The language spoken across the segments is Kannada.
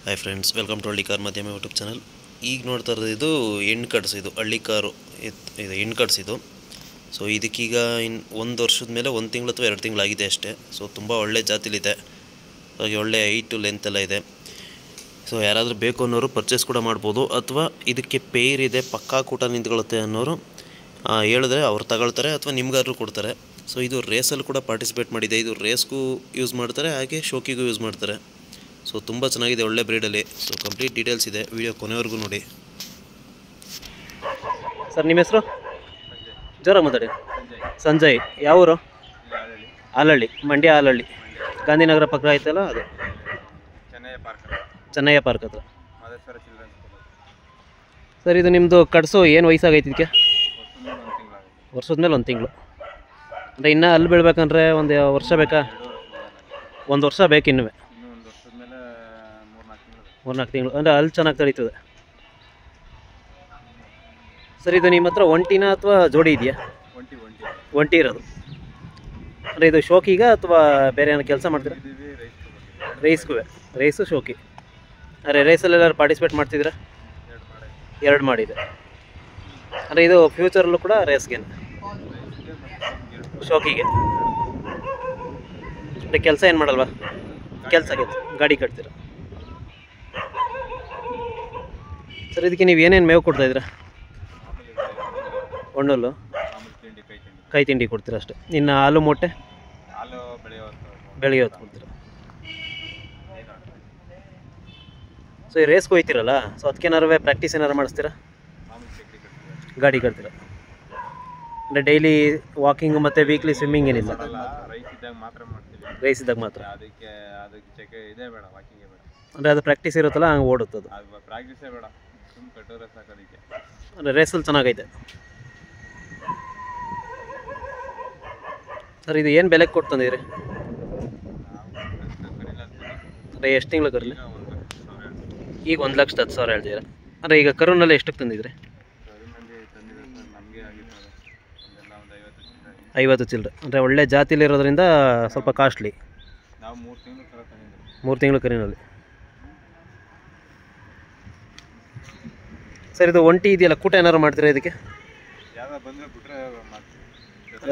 ಹಾಯ್ ಫ್ರೆಂಡ್ಸ್, ವೆಲ್ಕಮ್ ಟು ಹಳ್ಳಿ ಕಾರ್ ಮಾಧ್ಯಮ ಯೂಟ್ಯೂಬ್ ಚಾನಲ್. ಈಗ ನೋಡ್ತಾ ಇರೋದು ಇದು ಹೆಣ್ಣು ಕಟ್ಸ್, ಇದು ಹಳ್ಳಿ ಕಾರು ಇದು ಹೆಣ್ಣು ಕಟ್ಸ್ ಇದು. ಸೊ ಇದಕ್ಕೀಗ ಒಂದು ವರ್ಷದ ಮೇಲೆ 1 ತಿಂಗಳು ಅಥವಾ 2 ತಿಂಗಳಾಗಿದೆ ಅಷ್ಟೇ. ಸೊ ತುಂಬ ಒಳ್ಳೆ ಜಾತಿಲಿದೆ, ಹಾಗೆ ಒಳ್ಳೆ ಹೈಟು ಲೆಂತ್ ಎಲ್ಲ ಇದೆ. ಸೊ ಯಾರಾದರೂ ಬೇಕು ಅನ್ನೋರು ಪರ್ಚೇಸ್ ಕೂಡ ಮಾಡ್ಬೋದು, ಅಥವಾ ಇದಕ್ಕೆ ಪೇರ್ ಇದೆ ಪಕ್ಕಾ ಕೂಟ ನಿಂತ್ಕೊಳ್ಳುತ್ತೆ ಅನ್ನೋರು ಹೇಳಿದ್ರೆ ಅವ್ರು ತಗೊಳ್ತಾರೆ, ಅಥವಾ ನಿಮ್ಗಾದ್ರೂ ಕೊಡ್ತಾರೆ. ಸೊ ಇದು ರೇಸಲ್ಲಿ ಕೂಡ ಪಾರ್ಟಿಸಿಪೇಟ್ ಮಾಡಿದೆ. ಇದು ರೇಸ್ಗೂ ಯೂಸ್ ಮಾಡ್ತಾರೆ, ಹಾಗೆ ಶೋಕಿಗೂ ಯೂಸ್ ಮಾಡ್ತಾರೆ. ಸೊ ತುಂಬ ಚೆನ್ನಾಗಿದೆ, ಒಳ್ಳೆ ಬ್ರೀಡಲ್ಲಿ. ಸೊ ಕಂಪ್ಲೀಟ್ ಡೀಟೇಲ್ಸ್ ಇದೆ, ವಿಡಿಯೋ ಕೊನೆವರೆಗೂ ನೋಡಿ. ಸರ್ ನಿಮ್ಮ ಹೆಸರು? ಜೋರ ಮಾತಾಡಿ. ಸಂಜಯ್. ಯಾವ ಊರು? ಆಲಹಳ್ಳಿ, ಮಂಡ್ಯ ಆಲಹಳ್ಳಿ. ಗಾಂಧಿನಗರ ಪಕ್ಕ ಆಯ್ತಲ್ಲ ಅದು, ಚೆನ್ನಯ್ಯ ಪಾರ್ಕ್ ಹತ್ರ. ಸರ್ ಇದು ನಿಮ್ಮದು ಕಟ್ಸು ಏನು ವಯಸ್ಸಾಗೈತಿ ಇದಕ್ಕೆ? ವರ್ಷದ ಮೇಲೆ 1 ತಿಂಗಳು. ಅಂದರೆ ಇನ್ನೂ ಅಲ್ಲಿ ಬೀಳ್ಬೇಕಂದ್ರೆ 1 ವರ್ಷ ಬೇಕಾ? 1 ವರ್ಷ ಬೇಕು ಇನ್ನೂ. 3-4 ತಿಂಗಳು ಅಂದರೆ ಅಲ್ಲಿ ಚೆನ್ನಾಗಿ ತಡೀತದೆ. ಸರ್ ಇದು ನಿಮ್ಮ ಹತ್ರ ಒಂಟಿನ ಅಥವಾ ಜೋಡಿ ಇದೆಯಾ? ಒಂಟಿ ಇರೋದು. ಅಂದರೆ ಇದು ಶೋಕಿಗ ಅಥವಾ ಬೇರೆ ಏನೋ ಕೆಲಸ ಮಾಡ್ತೀರಾ? ರೇಸ್ಗೂ. ರೇಸು ಶೋಕಿ. ಅರೆ ರೇಸಲ್ಲೆಲ್ಲರೂ ಪಾರ್ಟಿಸಿಪೇಟ್ ಮಾಡ್ತಿದ್ದೀರಾ? 2 ಮಾಡಿದೆ. ಅಂದರೆ ಇದು ಫ್ಯೂಚರಲ್ಲೂ ಕೂಡ ರೇಸ್ಗೆ, ಶೋಕಿಗೆ. ಅಂದರೆ ಕೆಲಸ ಏನು ಮಾಡಲ್ವಾ? ಕೆಲಸ ಗಾಡಿ ಕಟ್ತೀರ. ಸರ್ ಇದಕ್ಕೆ ನೀವು ಏನೇನು ಮೇವು ಕೊಡ್ತಾಯಿದ್ದೀರಾ? ಒಣ್ಣಲ್ಲು, ಕೈ ತಿಂಡಿ ಕೊಡ್ತೀರಾ ಅಷ್ಟೇ. ಇನ್ನು ಹಾಲು ಮೊಟ್ಟೆ ಬೆಳಿಗ್ಗೆ ಹೊತ್ತು ಕೊಡ್ತೀರಾ. ಸೊ ಈ ರೇಸ್ಗೆ ಹೋಗ್ತೀರಲ್ಲ, ಸೊ ಅದಕ್ಕೇನಾರು ಪ್ರಾಕ್ಟೀಸ್ ಏನಾರು ಮಾಡಿಸ್ತೀರಾ? ಗಾಡಿ ಕಟ್ತೀರಾ. ಅಂದರೆ ಡೈಲಿ ವಾಕಿಂಗ್ ಮತ್ತು ವೀಕ್ಲಿ ಸ್ವಿಮ್ಮಿಂಗ್ ಏನಿಲ್ಲ? ರೈಸ್ ಇದ್ದಾಗ ಮಾತ್ರ. ಅಂದರೆ ಅದು ಪ್ರಾಕ್ಟೀಸ್ ಇರುತ್ತಲ್ಲ, ಹಂಗೆ ಓಡುತ್ತದು. ಅಂದರೆ ರೇಸಲ್ಲಿ ಚೆನ್ನಾಗೈತೆ. ಸರ್ ಇದು ಏನು ಬೆಲೆಗೆ ಕೊಟ್ಟು ತಂದಿದ್ರಿ? ಅಂದರೆ ಎಷ್ಟು ತಿಂಗಳು ಕರಲಿ? ಈಗ 1,10,000 ಹೇಳ್ತಿದ್ದೀರಾ. ಅಂದರೆ ಈಗ ಕರುನಲ್ಲಿ ಎಷ್ಟಕ್ಕೆ ತಂದಿದ್ರಿ? 50 ಚಿಲ್ಲರೆ. ಅಂದರೆ ಒಳ್ಳೆ ಜಾತಿಲಿರೋದ್ರಿಂದ ಸ್ವಲ್ಪ ಕಾಸ್ಟ್ಲಿ. 3 ತಿಂಗಳು ಕರಿನಲ್ಲಿ. ಸರ್ ಇದು ಒಂಟಿ ಇದೆಯಲ್ಲ, ಕೂಟ ಏನಾದ್ರು ಮಾಡ್ತೀರಾ ಇದಕ್ಕೆ?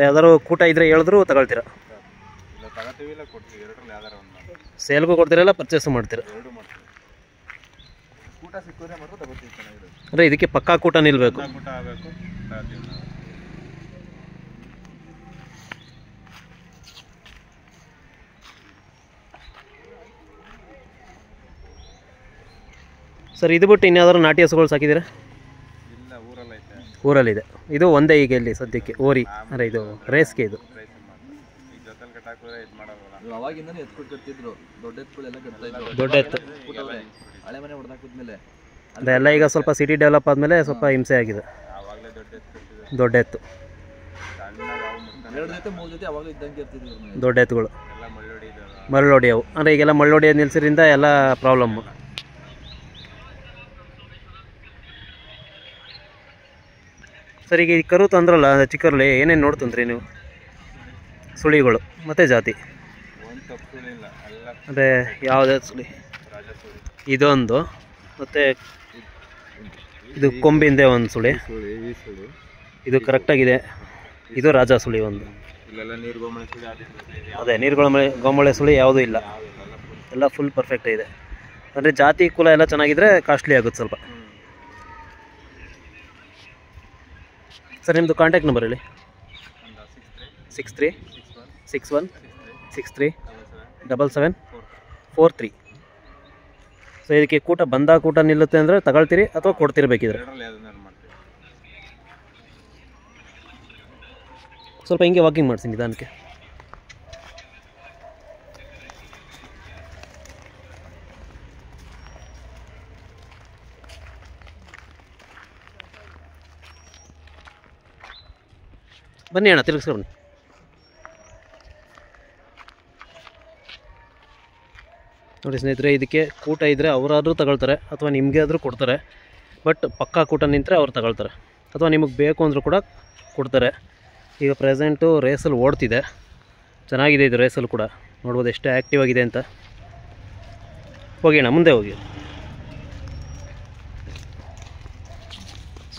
ಯಾವ್ದಾದ್ರು ಕೂಟ ಇದ್ರೆ ಹೇಳಿದ್ರು ತಗೊಳ್ತೀರಾ? ಸೇಲ್ಗೂ ಕೊಡ್ತೀರಲ್ಲ, ಪರ್ಚೇಸು ಮಾಡ್ತೀರಾ? ಅಂದರೆ ಇದಕ್ಕೆ ಪಕ್ಕಾ ಕೂಟ ನಿಲ್ಬೇಕು. ಸರ್ ಇದು ಬಿಟ್ಟು ಇನ್ಯಾವ್ದಾದ್ರು ನಾಟಿ ಹಸುಗಳು ಸಾಕಿದ್ದೀರಾ? ಊರಲ್ಲಿದೆ. ಇದು ಒಂದೇ ಈಗ ಇಲ್ಲಿ ಸದ್ಯಕ್ಕೆ ಓರಿ. ಅಂದರೆ ಇದು ರೇಸ್ಗೆ. ಇದು ದೊಡ್ಡ ಎತ್ತು. ಅದೆಲ್ಲ ಈಗ ಸ್ವಲ್ಪ ಸಿಟಿ ಡೆವಲಪ್ ಆದಮೇಲೆ ಸ್ವಲ್ಪ ಹಿಂಸೆ ಆಗಿದೆ. ದೊಡ್ಡ ಎತ್ತು, ದೊಡ್ಡ ಎತ್ತುಗಳು ಮರಳೋಡಿ ಅವು. ಅಂದರೆ ಈಗೆಲ್ಲ ಮರಳೋಡಿ ನಿಲ್ಸಿದ್ರಿಂದ ಎಲ್ಲ ಪ್ರಾಬ್ಲಮ್ಮು. ಸರ್ ಈಗ ಈ ಕರು ತಂದ್ರಲ್ಲ, ಚಿಕ್ಕರಲ್ಲಿ ಏನೇನು ನೋಡ್ತಂದ್ರಿ ನೀವು? ಸುಳಿಗಳು ಮತ್ತು ಜಾತಿ. ಅಂದರೆ ಯಾವುದಾದ್ರು ಸುಳಿ? ಇದೊಂದು, ಮತ್ತು ಇದು ಕೊಂಬಿಂದೆ ಒಂದು ಸುಳಿ. ಇದು ಕರೆಕ್ಟಾಗಿದೆ. ಇದು ರಾಜ ಸುಳಿ ಒಂದು. ಅದೇ ಗೋಮಳೆ ಸುಳಿ ಯಾವುದೂ ಇಲ್ಲ, ಎಲ್ಲ ಫುಲ್ ಪರ್ಫೆಕ್ಟ್ ಇದೆ. ಅಂದರೆ ಜಾತಿ ಕುಲ ಎಲ್ಲ ಚೆನ್ನಾಗಿದ್ರೆ ಕಾಸ್ಟ್ಲಿ ಆಗುತ್ತೆ ಸ್ವಲ್ಪ. ಸರ್ ನಿಮ್ಮದು ಕಾಂಟ್ಯಾಕ್ಟ್ ನಂಬರ್ ಹೇಳಿ. 6361637743. ಸೊ ಇದಕ್ಕೆ ಕೂಟ ಕೂಟ ನಿಲ್ಲುತ್ತೆ ಅಂದರೆ ತಗೊಳ್ತೀರಿ ಅಥವಾ ಕೊಡ್ತಿರ್ಬೇಕಿದ್ರೆ? ಸ್ವಲ್ಪ ಹಿಂಗೆ ವಾಕಿಂಗ್ ಮಾಡ್ತೀನಿ ನಿಧಾನಕ್ಕೆ. ಬನ್ನಿ ಅಣ್ಣ, ತಿರುಗಿಸ್ಕೊ ಬನ್ನಿ. ನೋಡಿ ಸ್ನೇಹಿತರೆ, ಇದಕ್ಕೆ ಕೂಟ ಇದ್ದರೆ ಅವರಾದರೂ ತಗೊಳ್ತಾರೆ, ಅಥವಾ ನಿಮಗೆ ಆದರೂ ಕೊಡ್ತಾರೆ. ಬಟ್ ಪಕ್ಕಾ ಕೂಟ ನಿಂತರೆ ಅವ್ರು ತಗೊಳ್ತಾರೆ, ಅಥವಾ ನಿಮಗೆ ಬೇಕು ಅಂದರೂ ಕೂಡ ಕೊಡ್ತಾರೆ. ಈಗ ಪ್ರೆಸೆಂಟು ರೇಸಲ್ಲಿ ಓಡ್ತಿದೆ, ಚೆನ್ನಾಗಿದೆ ಇದು ರೇಸಲ್ಲಿ ಕೂಡ. ನೋಡ್ಬೋದು ಎಷ್ಟು ಆ್ಯಕ್ಟಿವ್ ಆಗಿದೆ ಅಂತ. ಹೋಗಿ ಅಣ್ಣ, ಮುಂದೆ ಹೋಗಿ.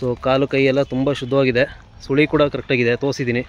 ಸೊ ಕಾಲು ಕೈ ಎಲ್ಲ ತುಂಬ ಶುದ್ಧವಾಗಿದೆ, ಸುಳಿ ಕೂಡ ಕರೆಕ್ಟಾಗಿದೆ, ತೋರಿಸಿದ್ದೀನಿ.